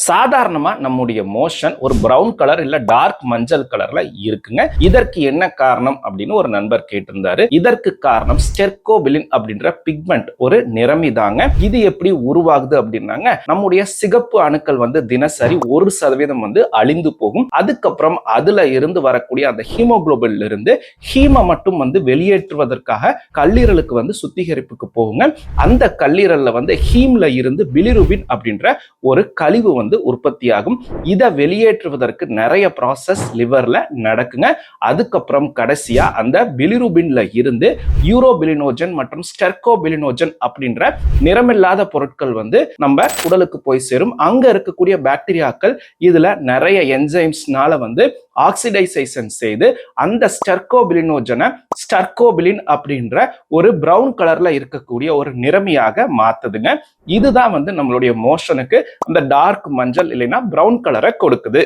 சாதாரணமா நம்முடைய மோஷன் ஒரு பிரவுன் கலர் இல்ல டார்க் மஞ்சள் கலர்ல இருக்குங்க. இதற்கு என்ன காரணம் அப்படின்னு ஒரு நண்பர் கேட்டிருந்தாரு. இதற்கு காரணம் ஸ்டெர்கோபிலின் அப்படின்ற பிக்மெண்ட், ஒரு நிறமி தாங்க. இது எப்படி உருவாகுது அப்படின்னாங்க, நம்முடைய சிகப்பு அணுக்கள் தினசரி 1% அழிந்து போகும். அதுக்கப்புறம் அதுல இருந்து வரக்கூடிய அந்த ஹீமோகுளோபின்ல இருந்து ஹீமை மட்டும் வெளியேற்றுவதற்காக கல்லீரலுக்கு சுத்திகரிப்புக்கு போகுங்க. அந்த கல்லீரல்ல ஹீம்ல இருந்து பிலிருபின் அப்படின்ற ஒரு கழிவு உற்பத்தி ஆகும். இதை வெளியேற்றுவதற்கு நிறைய ப்ராசஸ் லிவர்ல நடக்குங்க. அதுக்கப்புறம் கடைசியா அந்த பிலிருபின்ல இருந்து யூரோபிலினோஜன் மற்றும் ஸ்டெர்கோபிலினோஜன் அப்படின்ற நிறமில்லாத பொருட்கள் நம்ம உடலுக்கு போய் சேரும். அங்க இருக்கக்கூடிய பாக்டீரியாக்கள் இதுல நிறைய என்சைம்ஸ்னால ஆக்சிடைசேஷன் செய்து அந்த ஸ்டெர்கோபிலினோஜனை ஸ்டெர்கோபிலின் அப்படின்ற ஒரு பிரவுன் கலர்ல இருக்கக்கூடிய ஒரு நிறமியாக மாத்துதுங்க. இதுதான் நம்மளுடைய மோஷனுக்கு அந்த டார்க் மஞ்சள் இல்லைன்னா பிரவுன் கலரை கொடுக்குது.